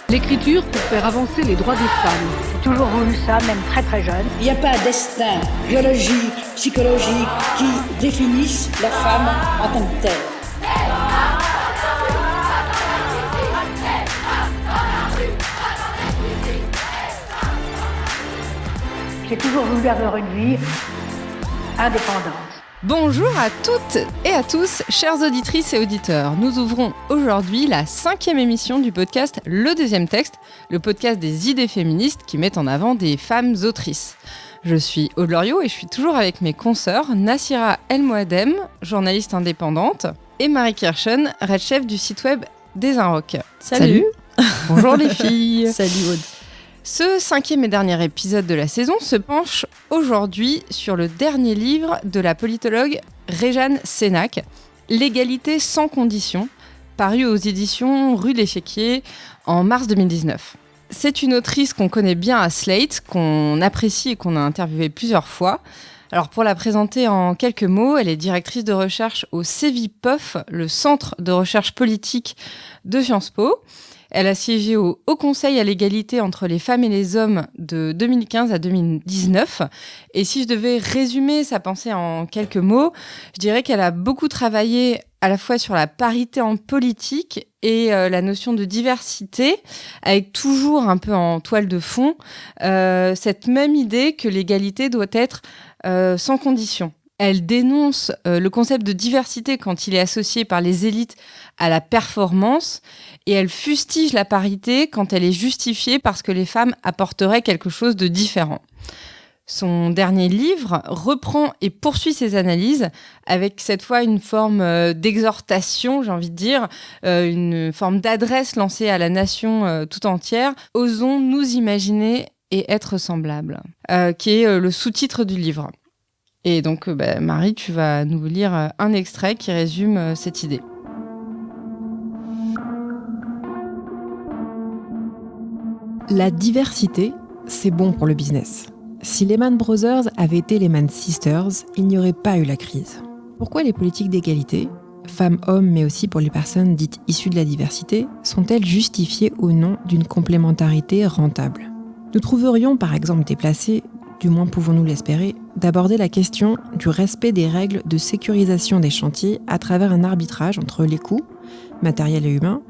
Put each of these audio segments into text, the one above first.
L'écriture pour faire avancer les droits des femmes. J'ai toujours voulu ça, même très très jeune. Il n'y a pas d'instinct biologique, psychologique qui définisse la femme en tant que telle. J'ai toujours voulu avoir une vie indépendante. Bonjour à toutes et à tous, chères auditrices et auditeurs. Nous ouvrons aujourd'hui la 5e émission du podcast Le Deuxième Texte, le podcast des idées féministes qui mettent en avant des femmes autrices. Je suis Aude Loriot et je suis toujours avec mes consoeurs Nassira El Moadem, journaliste indépendante, et Marie Kirchen, red-chef du site web des Inrocks. Salut. Bonjour les filles. Salut Aude. Ce 5e et dernier épisode de la saison se penche aujourd'hui sur le dernier livre de la politologue Réjeanne Sénac, L'égalité sans condition, paru aux éditions Rue de l'Échiquier en mars 2019. C'est une autrice qu'on connaît bien à Slate, qu'on apprécie et qu'on a interviewée plusieurs fois. Alors pour la présenter en quelques mots, elle est directrice de recherche au CEVIPOF, le Centre de recherche politique de Sciences Po. Elle a siégé au Haut Conseil à l'égalité entre les femmes et les hommes de 2015 à 2019. Et si je devais résumer sa pensée en quelques mots, je dirais qu'elle a beaucoup travaillé à la fois sur la parité en politique et la notion de diversité, avec toujours un peu en toile de fond cette même idée que l'égalité doit être sans condition. Elle dénonce le concept de diversité quand il est associé par les élites à la performance et elle fustige la parité quand elle est justifiée parce que les femmes apporteraient quelque chose de différent. Son dernier livre reprend et poursuit ses analyses avec cette fois une forme d'exhortation, j'ai envie de dire, une forme d'adresse lancée à la nation tout entière. Osons nous imaginer et être semblables, qui est le sous-titre du livre. Et donc, Marie, tu vas nous lire un extrait qui résume cette idée. La diversité, c'est bon pour le business. Si Lehman Brothers avaient été Lehman Sisters, il n'y aurait pas eu la crise. Pourquoi les politiques d'égalité, femmes-hommes, mais aussi pour les personnes dites issues de la diversité, sont-elles justifiées au nom d'une complémentarité rentable ? Nous trouverions par exemple déplacé, du moins pouvons-nous l'espérer, d'aborder la question du respect des règles de sécurisation des chantiers à travers un arbitrage entre les coûts, matériels et humains,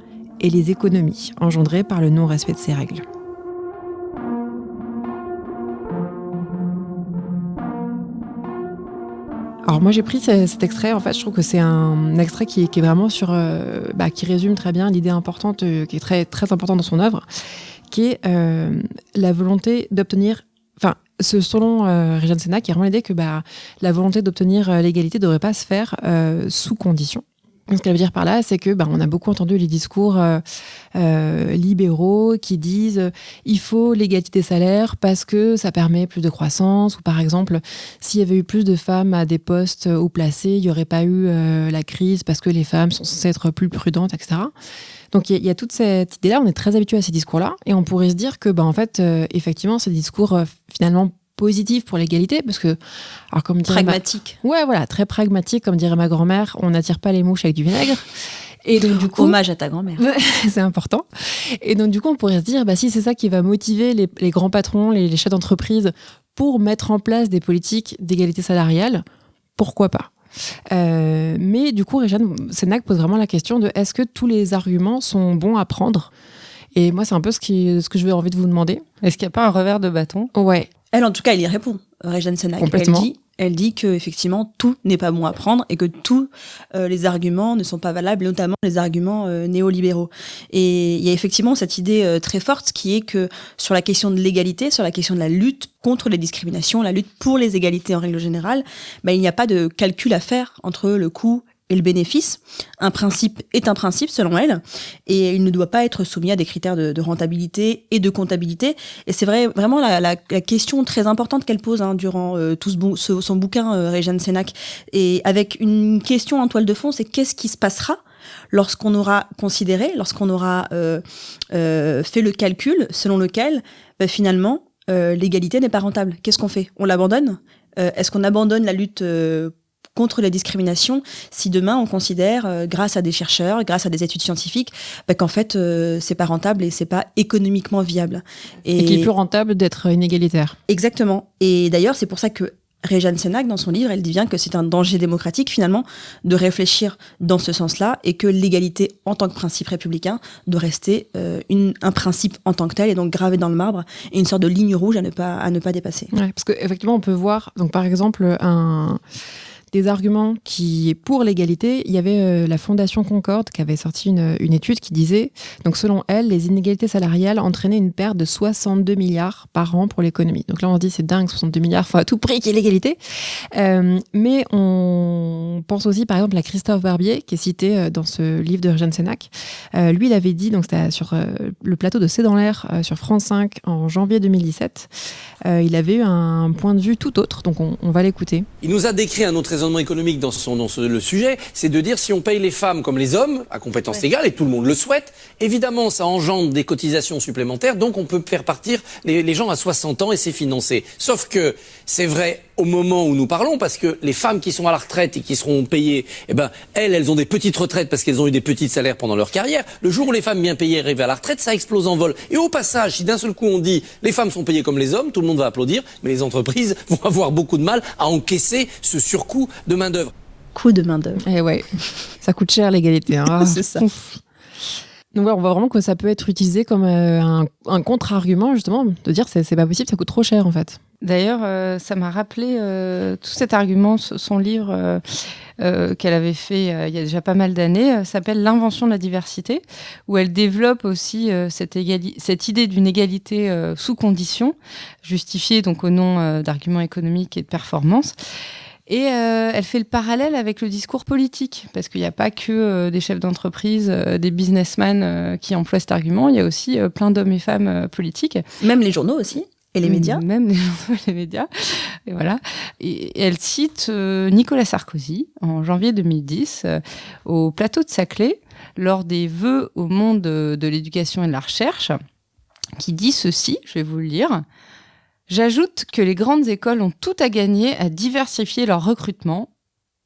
et les économies engendrées par le non-respect de ces règles. Alors moi j'ai pris cet extrait, en fait je trouve que c'est un extrait qui est vraiment sur, qui résume très bien l'idée importante, qui est très, très importante dans son œuvre, qui est la volonté d'obtenir, selon Réjeanne Sénac, il y a vraiment l'idée que la volonté d'obtenir l'égalité ne devrait pas se faire sous condition. Ce qu'elle veut dire par là, c'est que on a beaucoup entendu les discours libéraux qui disent il faut l'égalité des salaires parce que ça permet plus de croissance, ou par exemple s'il y avait eu plus de femmes à des postes haut placés, il n'y aurait pas eu la crise parce que les femmes sont censées être plus prudentes, etc. Donc il y a toute cette idée-là, on est très habitué à ces discours-là, et on pourrait se dire que effectivement c'est des discours finalement positif pour l'égalité, parce que, alors comme dirait pragmatique. Ouais, voilà, très pragmatique, comme dirait ma grand-mère, on n'attire pas les mouches avec du vinaigre. Et donc du coup, hommage à ta grand-mère. C'est important. Et donc du coup, on pourrait se dire, si c'est ça qui va motiver les grands patrons, les chefs d'entreprise, pour mettre en place des politiques d'égalité salariale, pourquoi pas ? Mais du coup, Réjeanne Sénac pose vraiment la question de est-ce que tous les arguments sont bons à prendre ? Et moi, c'est un peu ce que je vais envie de vous demander. Est-ce qu'il n'y a pas un revers de bâton ? Ouais. Elle, en tout cas, elle y répond, Réjeanne Sénac. Elle dit que effectivement tout n'est pas bon à prendre et que tous les arguments ne sont pas valables, notamment les arguments néolibéraux. Et il y a effectivement cette idée très forte qui est que sur la question de l'égalité, sur la question de la lutte contre les discriminations, la lutte pour les égalités en règle générale, il n'y a pas de calcul à faire entre le coût et le bénéfice. Un principe est un principe, selon elle, et il ne doit pas être soumis à des critères de rentabilité et de comptabilité. Et c'est vraiment la question très importante qu'elle pose durant tout son bouquin, Réjeanne Sénac. Et avec une question en toile de fond, c'est qu'est-ce qui se passera lorsqu'on aura considéré, lorsqu'on aura fait le calcul selon lequel, finalement, l'égalité n'est pas rentable. Qu'est-ce qu'on fait ? On l'abandonne ? Est-ce qu'on abandonne la lutte contre les discriminations si demain on considère, grâce à des chercheurs, grâce à des études scientifiques, qu'en fait c'est pas rentable et c'est pas économiquement viable. Et qu'il est plus rentable d'être inégalitaire. Exactement. Et d'ailleurs, c'est pour ça que Réjeanne Sénac, dans son livre, elle dit bien que c'est un danger démocratique, finalement, de réfléchir dans ce sens-là et que l'égalité en tant que principe républicain doit rester un principe en tant que tel et donc gravé dans le marbre et une sorte de ligne rouge à ne pas dépasser. Ouais, parce qu'effectivement, on peut voir, donc, par exemple, des arguments qui, pour l'égalité, il y avait la Fondation Concorde qui avait sorti une étude qui disait, donc selon elle, les inégalités salariales entraînaient une perte de 62 milliards par an pour l'économie. Donc là, on se dit, c'est dingue, 62 milliards, il faut à tout prix qu'il y ait l'égalité. Mais on pense aussi, par exemple, à Christophe Barbier, qui est cité dans ce livre de Réjeanne Sénac. Lui, il avait dit, donc c'était sur le plateau de C'est dans l'air, sur France 5, en janvier 2017, il avait eu un point de vue tout autre, donc on va l'écouter. Il nous a décrit un autre raisonnement économique dans le sujet, c'est de dire si on paye les femmes comme les hommes, à compétences égales, et tout le monde le souhaite, évidemment ça engendre des cotisations supplémentaires, donc on peut faire partir les gens à 60 ans et c'est financé. Sauf que c'est vrai au moment où nous parlons, parce que les femmes qui sont à la retraite et qui seront payées, elles ont des petites retraites parce qu'elles ont eu des petits salaires pendant leur carrière. Le jour où les femmes bien payées arrivent à la retraite, ça explose en vol. Et au passage, si d'un seul coup on dit les femmes sont payées comme les hommes, tout le monde va applaudir, mais les entreprises vont avoir beaucoup de mal à encaisser ce surcoût de main-d'œuvre. Coût de main-d'œuvre. Eh ouais, ça coûte cher l'égalité. Hein. C'est ça. Ouf. Donc voilà, on voit vraiment que ça peut être utilisé comme un contre-argument, justement, de dire c'est pas possible, ça coûte trop cher en fait. D'ailleurs, ça m'a rappelé tout cet argument, son livre qu'elle avait fait il y a déjà pas mal d'années, s'appelle L'invention de la diversité, où elle développe aussi cette idée d'une égalité sous conditions, justifiée donc au nom d'arguments économiques et de performance. Et elle fait le parallèle avec le discours politique, parce qu'il n'y a pas que des chefs d'entreprise, des businessmen qui emploient cet argument, il y a aussi plein d'hommes et femmes politiques. Même les journaux aussi. Et les médias. Même les journaux et les médias. Et voilà. Et elle cite Nicolas Sarkozy, en janvier 2010, au plateau de Saclay, lors des vœux au monde de l'éducation et de la recherche, qui dit ceci, je vais vous le lire. « J'ajoute que les grandes écoles ont tout à gagner à diversifier leur recrutement.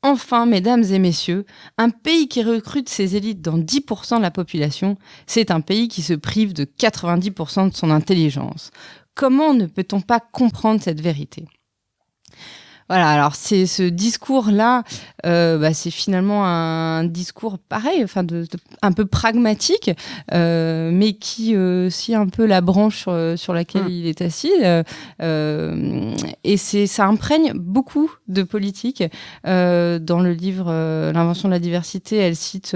Enfin, mesdames et messieurs, un pays qui recrute ses élites dans 10% de la population, c'est un pays qui se prive de 90% de son intelligence. Comment ne peut-on pas comprendre cette vérité ? » Voilà, alors c'est ce discours-là, c'est finalement un discours pareil, enfin un peu pragmatique, mais qui scie un peu la branche sur laquelle il est assis. Et ça imprègne beaucoup de politique. Dans le livre L'invention de la diversité, elle cite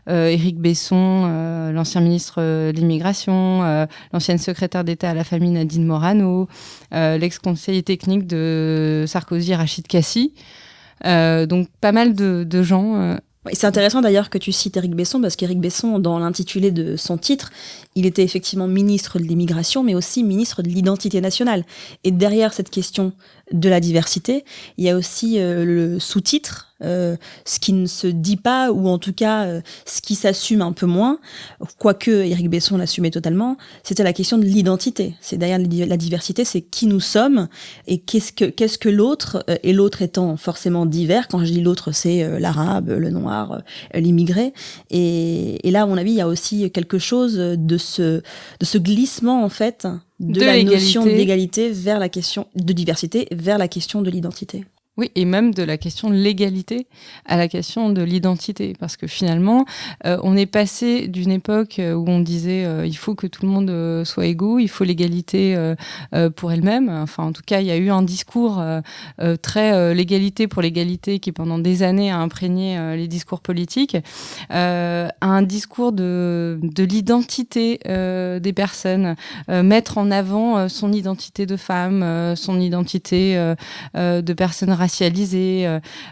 Éric Besson, l'ancien ministre de l'Immigration, l'ancienne secrétaire d'État à la famille Nadine Morano, l'ex-conseiller technique de Sarkozy, Rachid Kassi, donc pas mal de gens. C'est intéressant d'ailleurs que tu cites Éric Besson, parce qu'Éric Besson, dans l'intitulé de son titre, il était effectivement ministre de l'immigration, mais aussi ministre de l'identité nationale. Et derrière cette question de la diversité, il y a aussi le sous-titre, ce qui ne se dit pas, ou en tout cas ce qui s'assume un peu moins, quoique Éric Besson l'assumait totalement, c'était la question de l'identité. C'est derrière la diversité, c'est qui nous sommes et qu'est-ce que l'autre, et l'autre étant forcément divers. Quand je dis l'autre, c'est l'arabe, le noir, l'immigré. Et là, à mon avis, il y a aussi quelque chose de ce glissement en fait de la notion d'égalité vers la question de diversité, vers la question de l'identité. Oui, et même de la question de l'égalité à la question de l'identité. Parce que finalement, on est passé d'une époque où on disait il faut que tout le monde soit égaux, il faut l'égalité pour elle-même. Enfin, en tout cas, il y a eu un discours très l'égalité pour l'égalité qui, pendant des années, a imprégné les discours politiques, à un discours de l'identité des personnes, mettre en avant son identité de femme, son identité de personne racialisée.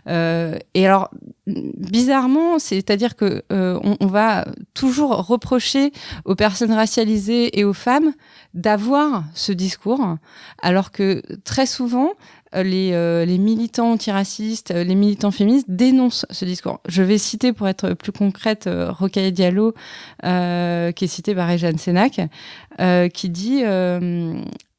Et alors, bizarrement, c'est-à-dire que on va toujours reprocher aux personnes racialisées et aux femmes d'avoir ce discours, alors que très souvent, les militants antiracistes, les militants féministes dénoncent ce discours. Je vais citer, pour être plus concrète, Rokhaya Diallo, qui est citée par Réjeanne Sénac, qui dit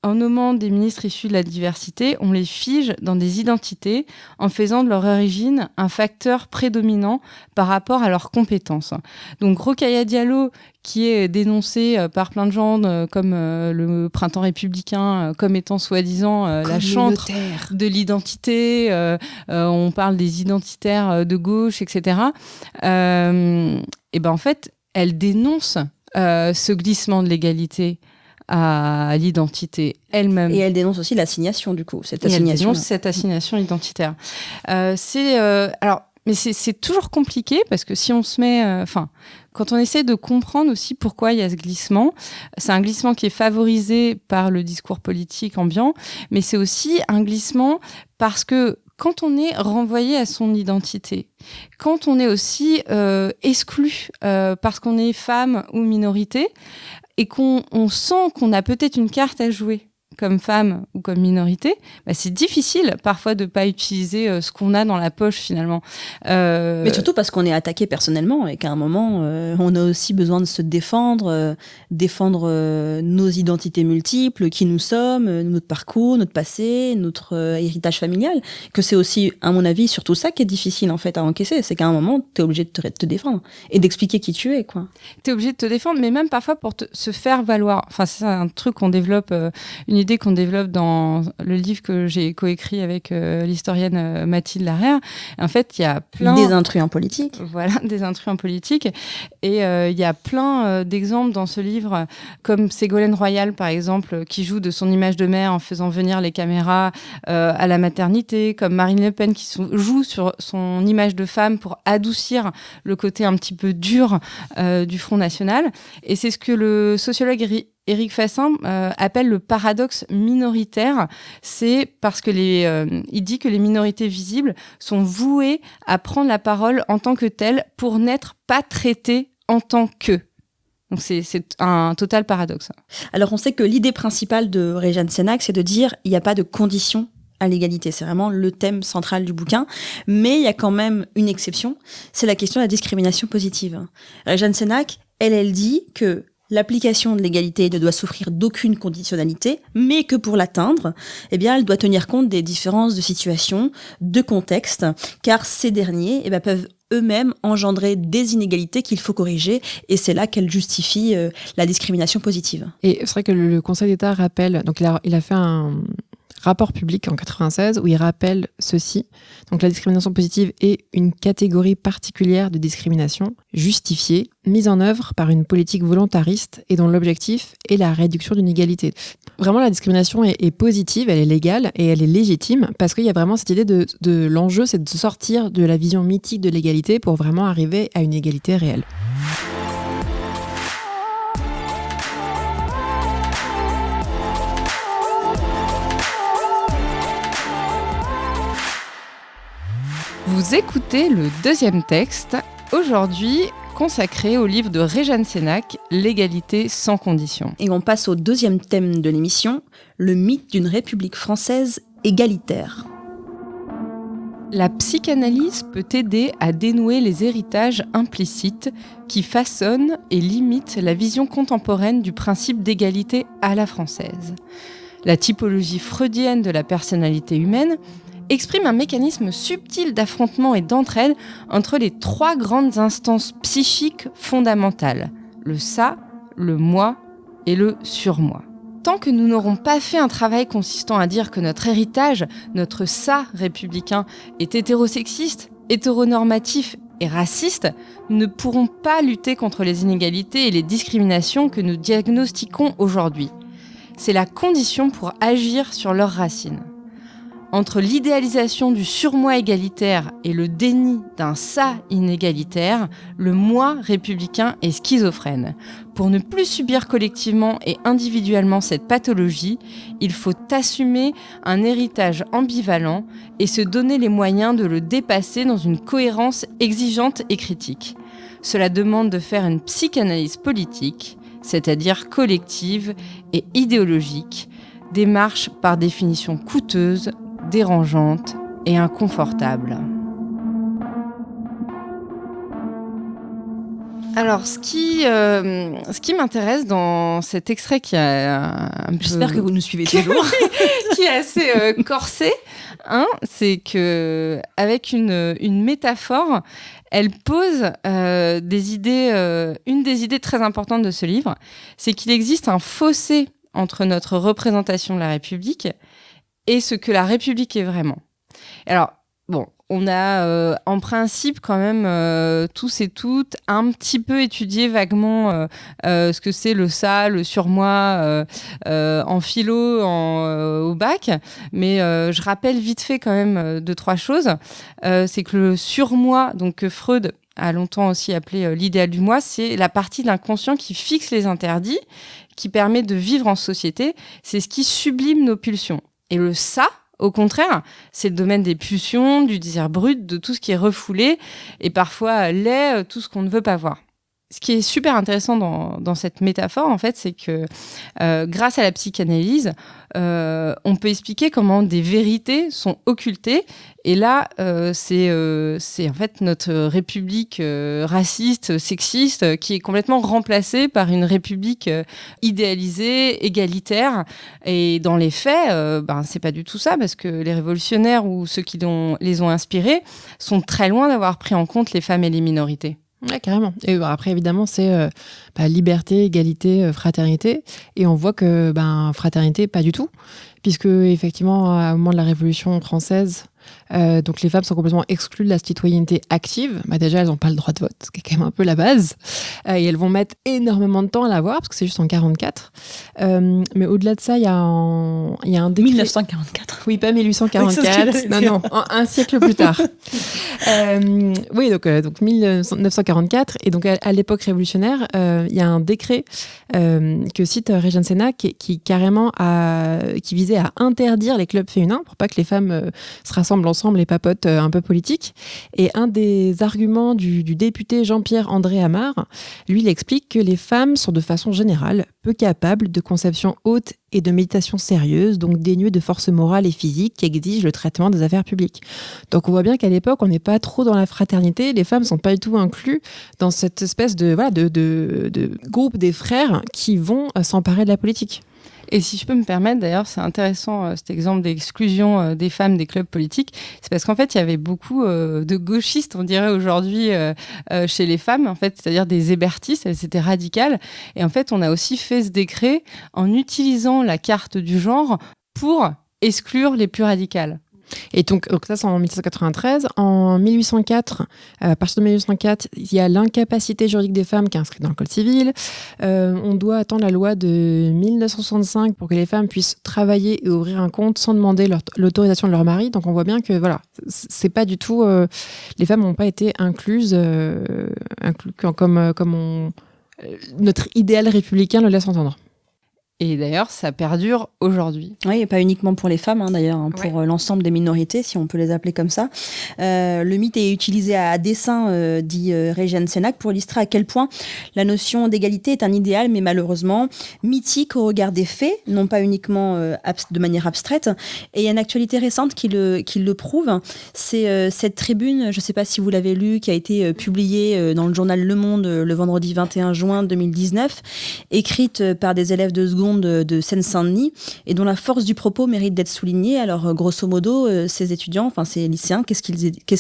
En nommant des ministres issus de la diversité, on les fige dans des identités en faisant de leur origine un facteur prédominant par rapport à leurs compétences. Donc Rokhaya Diallo, qui est dénoncée par plein de gens comme le Printemps républicain, comme étant soi-disant la chantre de l'identité, on parle des identitaires de gauche, etc. Et ben en fait, elle dénonce ce glissement de l'égalité à l'identité elle-même. Et elle dénonce aussi l'assignation, du coup, cette assignation. assignation. Elle dénonce cette assignation identitaire. Mais c'est toujours compliqué parce que si on se met... quand on essaie de comprendre aussi pourquoi il y a ce glissement, c'est un glissement qui est favorisé par le discours politique ambiant, mais c'est aussi un glissement parce que quand on est renvoyé à son identité, quand on est aussi exclu parce qu'on est femme ou minorité, et qu'on sent qu'on a peut-être une carte à jouer comme femme ou comme minorité, c'est difficile parfois de ne pas utiliser ce qu'on a dans la poche finalement. Mais surtout parce qu'on est attaqué personnellement et qu'à un moment, on a aussi besoin de se défendre, défendre nos identités multiples, qui nous sommes, notre parcours, notre passé, notre héritage familial. Que c'est aussi, à mon avis, surtout ça qui est difficile en fait à encaisser. C'est qu'à un moment, tu es obligé de te défendre et d'expliquer qui tu es, quoi. Tu es obligé de te défendre, mais même parfois pour se faire valoir. Enfin, c'est un truc qu'on développe, une idée qu'on développe dans le livre que j'ai coécrit avec l'historienne Mathilde Larère. En fait, il y a plein... Des intrus en politique. Voilà, des intrus en politique. Et il y a plein d'exemples dans ce livre, comme Ségolène Royal, par exemple, qui joue de son image de mère en faisant venir les caméras à la maternité, comme Marine Le Pen, qui joue sur son image de femme pour adoucir le côté un petit peu dur du Front National. Et c'est ce que le sociologue Éric Fassin appelle le paradoxe minoritaire. C'est parce que il dit que les minorités visibles sont vouées à prendre la parole en tant que telles pour n'être pas traitées en tant que. Donc c'est un total paradoxe. Alors on sait que l'idée principale de Rejane Cenac, c'est de dire il n'y a pas de conditions à l'égalité. C'est vraiment le thème central du bouquin. Mais il y a quand même une exception, c'est la question de la discrimination positive. Rejane Cenac, elle dit que l'application de l'égalité ne doit souffrir d'aucune conditionnalité, mais que pour l'atteindre, elle doit tenir compte des différences de situation, de contexte, car ces derniers peuvent eux-mêmes engendrer des inégalités qu'il faut corriger, et c'est là qu'elle justifie la discrimination positive. Et c'est vrai que le Conseil d'État rappelle, donc il a fait un rapport public en 96 où il rappelle ceci. Donc la discrimination positive est une catégorie particulière de discrimination justifiée, mise en œuvre par une politique volontariste et dont l'objectif est la réduction d'une inégalité. Vraiment, la discrimination est positive, elle est légale et elle est légitime parce qu'il y a vraiment cette idée de l'enjeu, c'est de sortir de la vision mythique de l'égalité pour vraiment arriver à une égalité réelle. Vous écoutez le deuxième texte, aujourd'hui consacré au livre de Rejane Cenac, L'égalité sans condition. Et on passe au deuxième thème de l'émission, le mythe d'une République française égalitaire. La psychanalyse peut aider à dénouer les héritages implicites qui façonnent et limitent la vision contemporaine du principe d'égalité à la française. La typologie freudienne de la personnalité humaine exprime un mécanisme subtil d'affrontement et d'entraide entre les trois grandes instances psychiques fondamentales, le ça, le moi et le surmoi. Tant que nous n'aurons pas fait un travail consistant à dire que notre héritage, notre ça républicain, est hétérosexiste, hétéronormatif et raciste, nous ne pourrons pas lutter contre les inégalités et les discriminations que nous diagnostiquons aujourd'hui. C'est la condition pour agir sur leurs racines. Entre l'idéalisation du surmoi égalitaire et le déni d'un ça inégalitaire, le moi républicain est schizophrène. Pour ne plus subir collectivement et individuellement cette pathologie, il faut assumer un héritage ambivalent et se donner les moyens de le dépasser dans une cohérence exigeante et critique. Cela demande de faire une psychanalyse politique, c'est-à-dire collective et idéologique, démarche par définition coûteuse, dérangeante et inconfortable. Alors, ce qui m'intéresse dans cet extrait qui a un peu... J'espère que vous nous suivez toujours. qui est assez corsé, hein, c'est que avec une métaphore, elle pose des idées. Une des idées très importantes de ce livre, c'est qu'il existe un fossé entre notre représentation de la République et ce que la République est vraiment. Alors, bon, on a en principe quand même tous et toutes un petit peu étudié vaguement ce que c'est le ça, le surmoi en philo, au bac. Mais je rappelle vite fait quand même 2-3 choses. C'est que le surmoi, donc que Freud a longtemps aussi appelé l'idéal du moi, c'est la partie de l'inconscient qui fixe les interdits, qui permet de vivre en société. C'est ce qui sublime nos pulsions. Et le ça, au contraire, c'est le domaine des pulsions, du désir brut, de tout ce qui est refoulé et parfois laid, tout ce qu'on ne veut pas voir. Ce qui est super intéressant dans cette métaphore, en fait, c'est que grâce à la psychanalyse, on peut expliquer comment des vérités sont occultées. Et là, c'est en fait notre république raciste, sexiste, qui est complètement remplacée par une république idéalisée, égalitaire. Et dans les faits, c'est pas du tout ça, parce que les révolutionnaires ou ceux qui les ont inspirés sont très loin d'avoir pris en compte les femmes et les minorités. Ouais, carrément. Et après, évidemment, c'est liberté, égalité, fraternité. Et on voit que fraternité, pas du tout. Puisque, effectivement, au moment de la Révolution française, donc les femmes sont complètement exclues de la citoyenneté active. Déjà, elles n'ont pas le droit de vote, ce qui est quand même un peu la base. Et elles vont mettre énormément de temps à l'avoir, parce que c'est juste en 1944. Mais au-delà de ça, il y a un décret... 1944. Oui, pas 1844. Non, un siècle plus tard. Oui, donc 1944. Et donc, à l'époque révolutionnaire, il y a un décret que cite Régine Sénac qui carrément qui visait à interdire les clubs féminins pour pas que les femmes se rassemblent ensemble et papotent un peu politique. Et un des arguments du député Jean-Pierre André Amar, lui, il explique que les femmes sont de façon générale peu capables de conception haute et de méditation sérieuse, donc dénuées de force morale et physique qui exigent le traitement des affaires publiques. Donc on voit bien qu'à l'époque, on n'est pas trop dans la fraternité, les femmes ne sont pas du tout incluses dans cette espèce de groupe des frères qui vont s'emparer de la politique. Et si je peux me permettre, d'ailleurs, c'est intéressant cet exemple d'exclusion des femmes des clubs politiques. C'est parce qu'en fait, il y avait beaucoup de gauchistes, on dirait aujourd'hui, chez les femmes, en fait, c'est-à-dire des hébertistes, c'était radical. Et en fait, on a aussi fait ce décret en utilisant la carte du genre pour exclure les plus radicales. Et donc ça, c'est en 1793. En 1804, à partir de 1804, il y a l'incapacité juridique des femmes qui est inscrite dans le Code civil. On doit attendre la loi de 1965 pour que les femmes puissent travailler et ouvrir un compte sans demander l'autorisation de leur mari. Donc on voit bien que voilà, c'est pas du tout... les femmes n'ont pas été incluses comme notre idéal républicain le laisse entendre. Et d'ailleurs, ça perdure aujourd'hui. Oui, et pas uniquement pour les femmes, d'ailleurs, pour l'ensemble des minorités, si on peut les appeler comme ça. Le mythe est utilisé à dessein, dit Régine Sénac, pour illustrer à quel point la notion d'égalité est un idéal, mais malheureusement mythique au regard des faits, non pas uniquement de manière abstraite. Et il y a une actualité récente qui le prouve. C'est cette tribune, je ne sais pas si vous l'avez lu, qui a été publiée dans le journal Le Monde le vendredi 21 juin 2019, écrite par des élèves de seconde de Seine-Saint-Denis et dont la force du propos mérite d'être soulignée. Alors, grosso modo, ces étudiants, enfin ces lycéens, qu'est-ce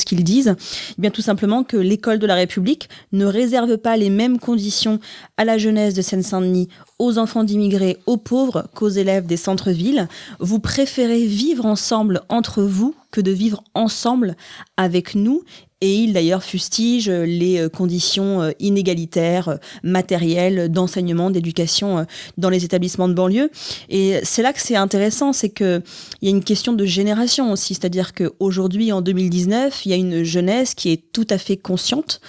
qu'ils disent ? Eh bien, tout simplement que l'école de la République ne réserve pas les mêmes conditions à la jeunesse de Seine-Saint-Denis, aux enfants d'immigrés, aux pauvres, qu'aux élèves des centres-villes. Vous préférez vivre ensemble entre vous que de vivre ensemble avec nous. Et il d'ailleurs fustige les conditions inégalitaires, matérielles, d'enseignement, d'éducation dans les établissements de banlieue. Et c'est là que c'est intéressant, c'est que il y a une question de génération aussi, c'est-à-dire qu'aujourd'hui, en 2019, il y a une jeunesse qui est tout à fait consciente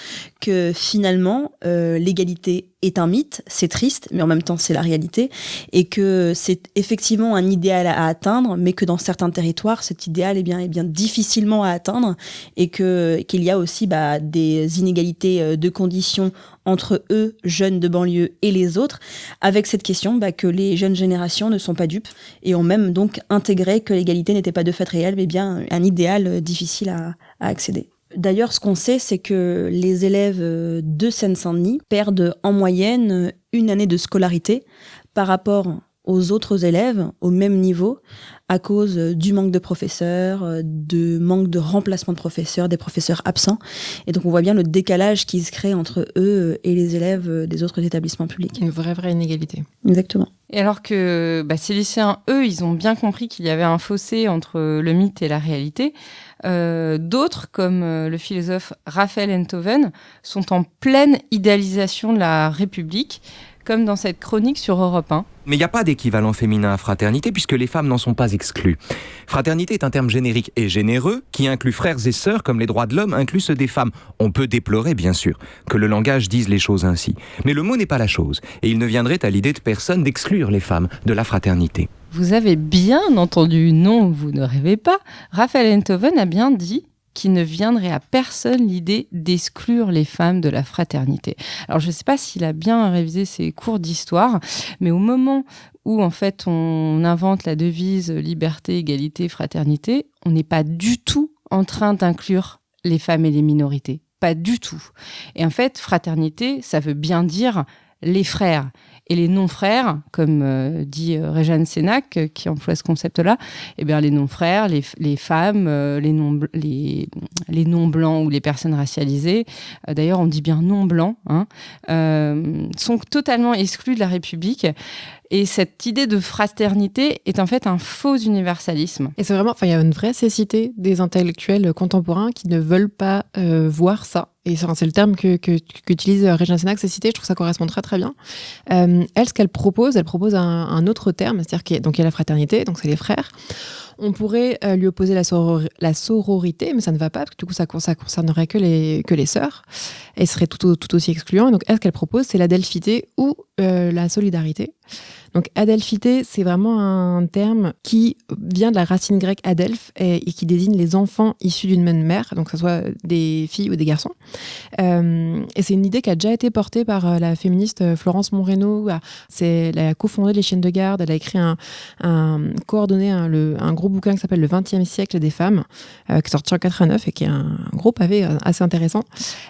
que finalement, l'égalité est un mythe, c'est triste, mais en même temps c'est la réalité, et que c'est effectivement un idéal à atteindre, mais que dans certains territoires, cet idéal est bien difficilement à atteindre, et qu'il y a aussi des inégalités de conditions entre eux, jeunes de banlieue, et les autres, avec cette question que les jeunes générations ne sont pas dupes, et ont même donc intégré que l'égalité n'était pas de fait réelle, mais bien un idéal difficile à accéder. D'ailleurs, ce qu'on sait, c'est que les élèves de Seine-Saint-Denis perdent en moyenne une année de scolarité par rapport aux autres élèves au même niveau à cause du manque de professeurs, de manque de remplacement de professeurs, des professeurs absents. Et donc on voit bien le décalage qui se crée entre eux et les élèves des autres établissements publics. Une vraie inégalité. Exactement. Et alors que ces lycéens, eux, ils ont bien compris qu'il y avait un fossé entre le mythe et la réalité, d'autres, comme le philosophe Raphaël Enthoven, sont en pleine idéalisation de la République, comme dans cette chronique sur Europe 1. Mais il n'y a pas d'équivalent féminin à fraternité puisque les femmes n'en sont pas exclues. Fraternité est un terme générique et généreux qui inclut frères et sœurs comme les droits de l'homme incluent ceux des femmes. On peut déplorer, bien sûr, que le langage dise les choses ainsi. Mais le mot n'est pas la chose et il ne viendrait à l'idée de personne d'exclure les femmes de la fraternité. Vous avez bien entendu, non, vous ne rêvez pas. Raphaël Enthoven a bien dit qu'il ne viendrait à personne l'idée d'exclure les femmes de la fraternité. Alors, je ne sais pas s'il a bien révisé ses cours d'histoire, mais au moment où, en fait, on invente la devise liberté, égalité, fraternité, on n'est pas du tout en train d'inclure les femmes et les minorités. Pas du tout. Et en fait, fraternité, ça veut bien dire les frères. Et les non-frères, comme dit Réjeanne Sénac, qui emploie ce concept-là, eh bien, les non-frères, les femmes, les non-blancs ou les personnes racialisées, d'ailleurs on dit bien non-blancs, sont totalement exclus de la République. Et cette idée de fraternité est en fait un faux universalisme. Et c'est vraiment, il y a une vraie cécité des intellectuels contemporains qui ne veulent pas voir ça. Et c'est le terme qu'utilise Réjeanne Sénac, cécité, je trouve que ça correspond très très bien. Elle, ce qu'elle propose un autre terme, c'est-à-dire qu'il y a la fraternité, donc c'est les frères. On pourrait lui opposer la sororité, mais ça ne va pas, parce que du coup, ça concernerait que les sœurs, et serait tout aussi excluant. Et donc, elle, ce qu'elle propose, c'est l'adelphité ou la solidarité. Donc, adelphité, c'est vraiment un terme qui vient de la racine grecque adelph et qui désigne les enfants issus d'une même mère, donc que ce soit des filles ou des garçons. Et c'est une idée qui a déjà été portée par la féministe Florence Monreno. Elle a cofondé les Chiennes de garde. Elle a écrit coordonné un gros bouquin qui s'appelle Le XXe siècle des femmes, qui est sorti en 89 et qui est un gros pavé assez intéressant.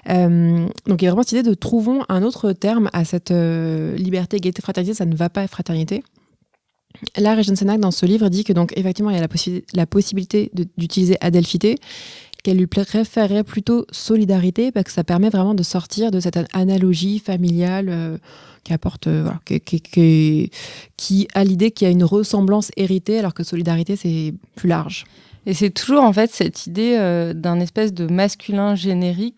Donc, il y a vraiment cette idée de trouvons un autre terme à cette liberté, égalité, fraternité. Ça ne va pas fraternité. Là, Réjeanne Sénac, dans ce livre, dit que donc effectivement, il y a la possibilité d'utiliser adelphité, qu'elle lui préférerait plutôt solidarité, parce que ça permet vraiment de sortir de cette analogie familiale qui apporte, qui a l'idée qu'il y a une ressemblance héritée, alors que solidarité, c'est plus large. Et c'est toujours en fait cette idée d'un espèce de masculin générique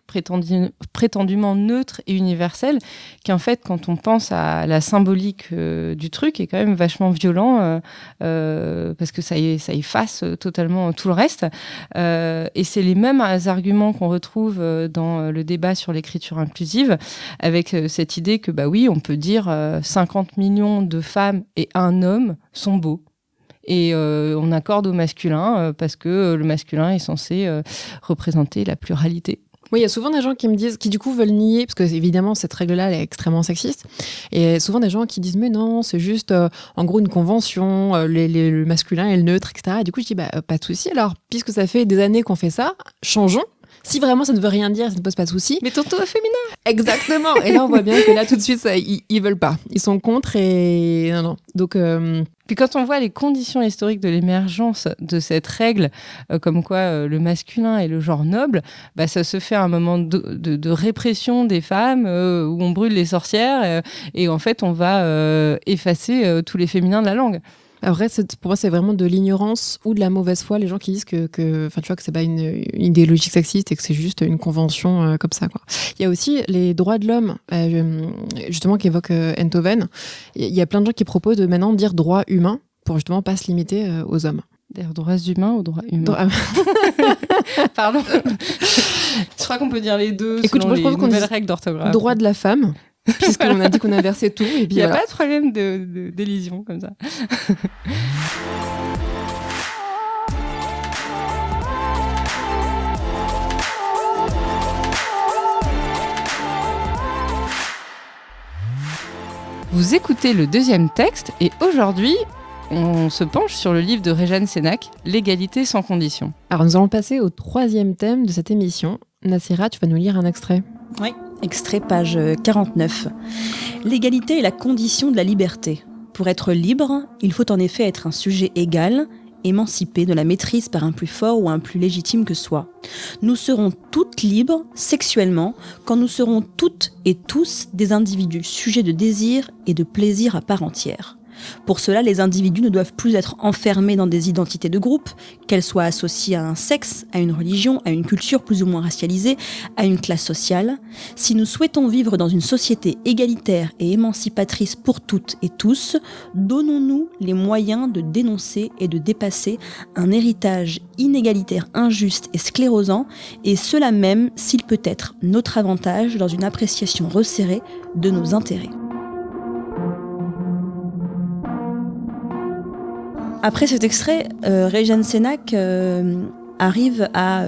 prétendument neutre et universel qui en fait quand on pense à la symbolique du truc est quand même vachement violent parce que ça efface totalement tout le reste et c'est les mêmes arguments qu'on retrouve dans le débat sur l'écriture inclusive avec cette idée que bah oui on peut dire 50 millions de femmes et un homme sont beaux. Et on accorde au masculin parce que le masculin est censé représenter la pluralité. Oui, il y a souvent des gens qui me disent, qui du coup veulent nier, parce que évidemment cette règle-là elle est extrêmement sexiste, et souvent des gens qui disent mais non, c'est juste en gros une convention, le masculin et le neutre, etc. Et du coup je dis pas de souci, alors puisque ça fait des années qu'on fait ça, changeons. Si vraiment ça ne veut rien dire, ça ne pose pas de souci. Mais tantôt au féminin. Exactement. Et là on voit bien que là tout de suite ça, ils veulent pas. Ils sont contre et non. Donc Puis quand on voit les conditions historiques de l'émergence de cette règle, comme quoi le masculin est le genre noble, bah, ça se fait à un moment de répression des femmes, où on brûle les sorcières, et en fait on va effacer tous les féminins de la langue. Après, pour moi, c'est vraiment de l'ignorance ou de la mauvaise foi, les gens qui disent que c'est pas une idéologie sexiste et que c'est juste une convention comme ça, quoi. Il y a aussi les droits de l'homme, justement, qu'évoque Enthoven. Il y a plein de gens qui proposent de maintenant dire droits humains pour justement pas se limiter aux hommes. D'ailleurs, droits humains ou droits humains Pardon. Je crois qu'on peut dire les deux. Écoute, selon les nouvelles règles d'orthographe. Droit de la femme. Puisqu'on a dit qu'on inversait tout. Et puis il n'y a pas de problème d'élision comme ça. Vous écoutez le deuxième texte et aujourd'hui, on se penche sur le livre de Réjeanne Sénac, L'égalité sans condition. Alors nous allons passer au troisième thème de cette émission, Nassira, tu vas nous lire un extrait. Oui, extrait page 49. L'égalité est la condition de la liberté. Pour être libre, il faut en effet être un sujet égal, émancipé de la maîtrise par un plus fort ou un plus légitime que soi. Nous serons toutes libres, sexuellement, quand nous serons toutes et tous des individus sujets de désir et de plaisir à part entière. Pour cela, les individus ne doivent plus être enfermés dans des identités de groupe, qu'elles soient associées à un sexe, à une religion, à une culture plus ou moins racialisée, à une classe sociale. Si nous souhaitons vivre dans une société égalitaire et émancipatrice pour toutes et tous, donnons-nous les moyens de dénoncer et de dépasser un héritage inégalitaire, injuste et sclérosant, et cela même s'il peut être notre avantage dans une appréciation resserrée de nos intérêts. Après cet extrait, Rejane Cenac arrive à,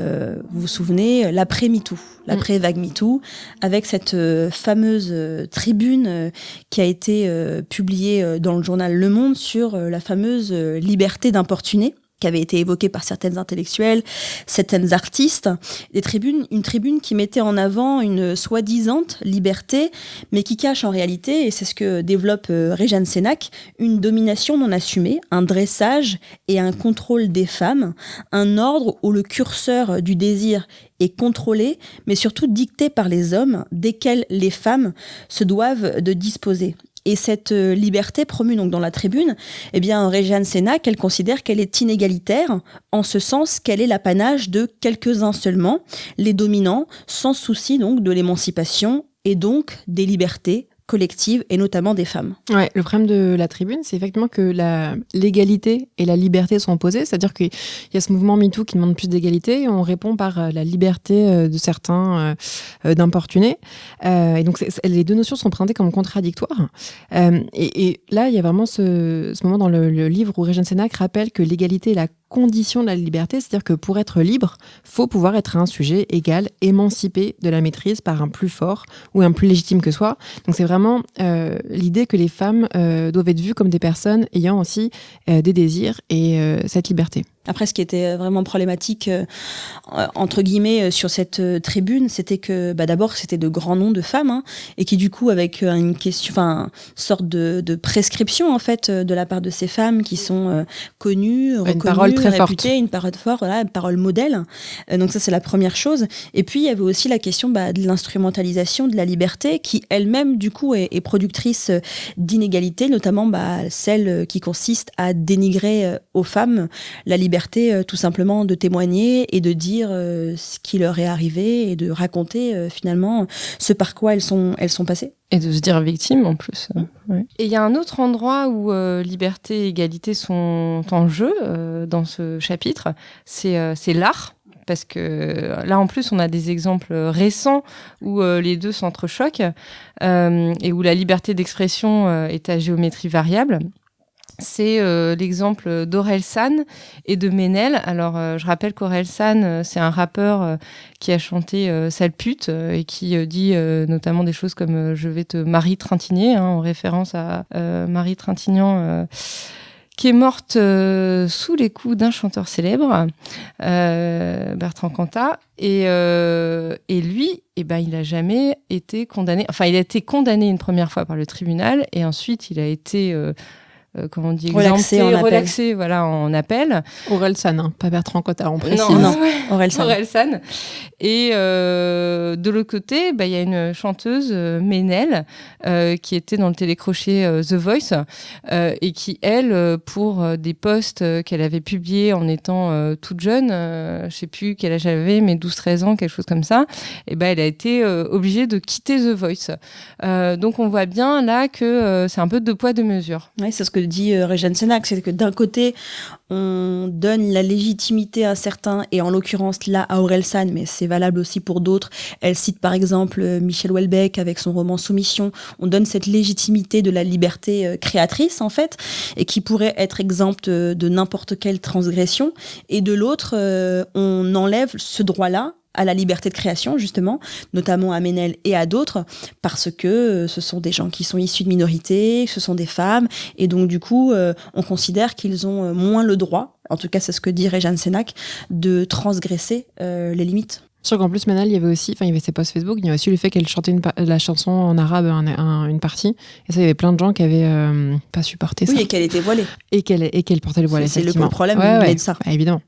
vous vous souvenez, l'après-MeToo, l'après-vague MeToo, avec cette fameuse tribune qui a été publiée dans le journal Le Monde sur la fameuse liberté d'importuner, qui avait été évoquée par certaines intellectuelles, certaines artistes, une tribune qui mettait en avant une soi-disant liberté, mais qui cache en réalité, et c'est ce que développe Rejane Cenac, une domination non assumée, un dressage et un contrôle des femmes, un ordre où le curseur du désir est contrôlé, mais surtout dicté par les hommes, desquels les femmes se doivent de disposer. Et cette liberté promue donc dans la tribune, eh bien Rejane Cenac, elle considère qu'elle est inégalitaire, en ce sens qu'elle est l'apanage de quelques-uns seulement, les dominants, sans souci donc de l'émancipation et donc des libertés collectives et notamment des femmes. Ouais, le problème de la tribune, c'est effectivement que l'égalité et la liberté sont opposées, c'est-à-dire qu'il y a ce mouvement MeToo qui demande plus d'égalité et on répond par la liberté de certains d'importuner. Et donc les deux notions sont présentées comme contradictoires. Et là, il y a vraiment ce moment dans le livre où Rejane Cenac rappelle que l'égalité est la condition de la liberté, c'est-à-dire que pour être libre, faut pouvoir être un sujet égal, émancipé de la maîtrise par un plus fort ou un plus légitime que soi. Donc c'est vraiment l'idée que les femmes doivent être vues comme des personnes ayant aussi des désirs et cette liberté. Après, ce qui était vraiment problématique, entre guillemets, sur cette tribune, c'était que, d'abord, c'était de grands noms de femmes, et qui, du coup, avec une sorte de prescription, en fait, de la part de ces femmes qui sont connues, reconnues, une parole très réputées, forte. une parole forte, voilà, une parole modèle. Donc ça, c'est la première chose. Et puis, il y avait aussi la question de l'instrumentalisation de la liberté, qui elle-même, du coup, est productrice d'inégalités, notamment celle qui consiste à dénigrer aux femmes la liberté, tout simplement de témoigner et de dire ce qui leur est arrivé et de raconter finalement ce par quoi elles sont passées. Et de se dire victime en plus. Ouais. Et il y a un autre endroit où liberté et égalité sont en jeu dans ce chapitre, c'est l'art. Parce que là, en plus, on a des exemples récents où les deux s'entrechoquent et où la liberté d'expression est à géométrie variable. C'est l'exemple d'Orelsan et de Ménel. Alors, je rappelle qu'Orelsan, c'est un rappeur qui a chanté Sale pute et qui dit notamment des choses comme je vais te Marie Trintignant, en référence à Marie Trintignant, qui est morte sous les coups d'un chanteur célèbre, Bertrand Cantat. Et lui, il a jamais été condamné. Enfin, il a été condamné une première fois par le tribunal et ensuite il a été comment on dit, relaxé voilà, en appel. Orelsan, pas Bertrand Cantat, on précise. Non. Orelsan. Et de l'autre côté, il y a une chanteuse, Ménel, qui était dans le télécrochet The Voice, et qui, elle, pour des posts qu'elle avait publiés en étant toute jeune, je sais plus quel âge elle avait, mais 12-13 ans, quelque chose comme ça, elle a été obligée de quitter The Voice. Donc on voit bien là que c'est un peu deux poids, deux mesures. Oui, c'est ce que dit Rejane Cenac, c'est que d'un côté, on donne la légitimité à certains, et en l'occurrence là à Orelsan, mais c'est valable aussi pour d'autres. Elle cite par exemple Michel Houellebecq avec son roman Soumission. On donne cette légitimité de la liberté créatrice en fait, et qui pourrait être exempte de n'importe quelle transgression. Et de l'autre, on enlève ce droit-là à la liberté de création, justement, notamment à Ménel et à d'autres, parce que ce sont des gens qui sont issus de minorités, ce sont des femmes, et donc du coup, on considère qu'ils ont moins le droit, en tout cas c'est ce que dit Rejane Cenac, de transgresser les limites. Sûr qu'en plus, Manal, il y avait ses posts Facebook, il y a aussi le fait qu'elle chantait la chanson en arabe, une partie. Et ça, il y avait plein de gens qui avaient pas supporté ça. Oui, et qu'elle était voilée. Et qu'elle portait le voile, C'est le effectivement. problème de ça. Évidemment.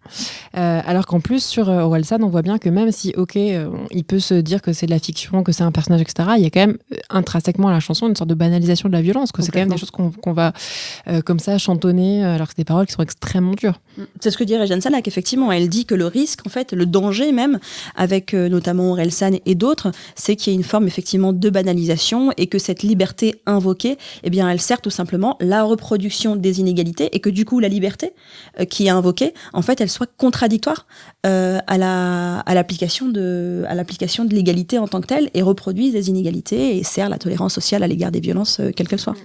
Alors qu'en plus, sur Orelsan, on voit bien que même si, il peut se dire que c'est de la fiction, que c'est un personnage, etc., il y a quand même intrinsèquement à la chanson une sorte de banalisation de la violence, que c'est quand même des choses qu'on va comme ça chantonner, alors que c'est des paroles qui sont extrêmement dures. C'est ce que dit Rejane Cenac, effectivement. Elle dit que le risque, en fait, le danger même, avec notamment Orelsan et d'autres, c'est qu'il y ait une forme effectivement de banalisation et que cette liberté invoquée, eh bien, elle sert tout simplement la reproduction des inégalités et que du coup, la liberté qui est invoquée, en fait, elle soit contradictoire à l'application de l'égalité en tant que telle et reproduise des inégalités et sert la tolérance sociale à l'égard des violences, quelles qu'elles soient.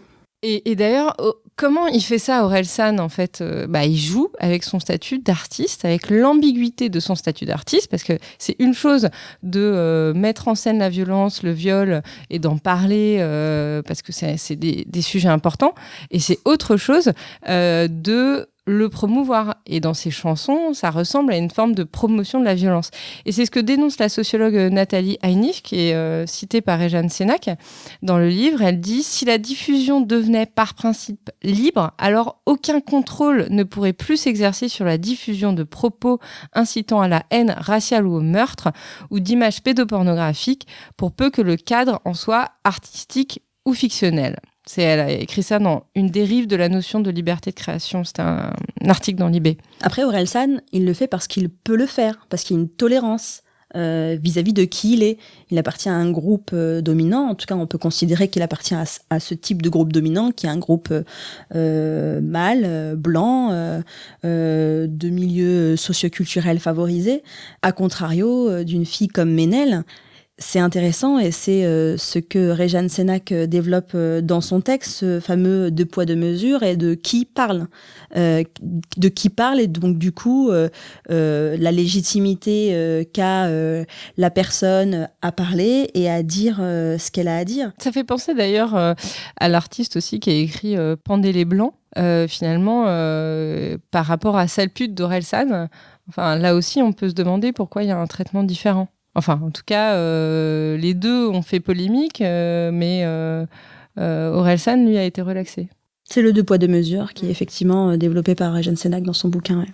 Et d'ailleurs, comment il fait ça, Orelsan, en fait il joue avec son statut d'artiste, avec l'ambiguïté de son statut d'artiste, parce que c'est une chose de mettre en scène la violence, le viol, et d'en parler, parce que c'est des sujets importants, et c'est autre chose de le promouvoir. Et dans ses chansons, ça ressemble à une forme de promotion de la violence. Et c'est ce que dénonce la sociologue Nathalie Heinich, qui est citée par Rejane Cenac. Dans le livre, elle dit « Si la diffusion devenait par principe libre, alors aucun contrôle ne pourrait plus s'exercer sur la diffusion de propos incitant à la haine raciale ou au meurtre, ou d'images pédopornographiques, pour peu que le cadre en soit artistique ou fictionnel ». Elle a écrit ça dans Une dérive de la notion de liberté de création. C'est un article dans Libé. Après, Orelsan, il le fait parce qu'il peut le faire, parce qu'il y a une tolérance vis-à-vis de qui il est. Il appartient à un groupe dominant. En tout cas, on peut considérer qu'il appartient à ce type de groupe dominant, qui est un groupe mâle, blanc, de milieu socioculturel favorisé. À contrario d'une fille comme Ménel. C'est intéressant et c'est ce que Rejane Cenac développe dans son texte, ce fameux deux poids deux mesures et de qui parle. Et donc du coup la légitimité qu'a la personne à parler et à dire ce qu'elle a à dire. Ça fait penser d'ailleurs à l'artiste aussi qui a écrit Pendez les Blancs, finalement par rapport à Sale pute d'Orelsan. Enfin, là aussi on peut se demander pourquoi il y a un traitement différent. Enfin, en tout cas, les deux ont fait polémique, mais Orelsan, lui, a été relaxé. C'est le deux poids deux mesures qui est effectivement développé par Rejane Cenac dans son bouquin. Ouais.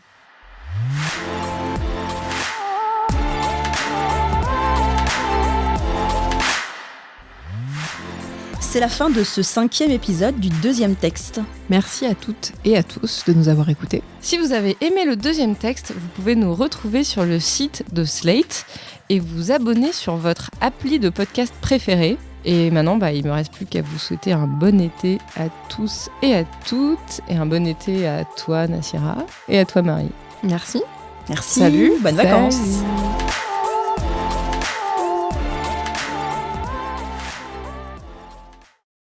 C'est la fin de ce 5e épisode du 2e texte. Merci à toutes et à tous de nous avoir écoutés. Si vous avez aimé le 2e texte, vous pouvez nous retrouver sur le site de Slate et vous abonner sur votre appli de podcast préféré. Et maintenant, il ne me reste plus qu'à vous souhaiter un bon été à tous et à toutes. Et un bon été à toi, Nassira, et à toi, Marie. Merci. Merci. Salut. Bonnes vacances. Salut.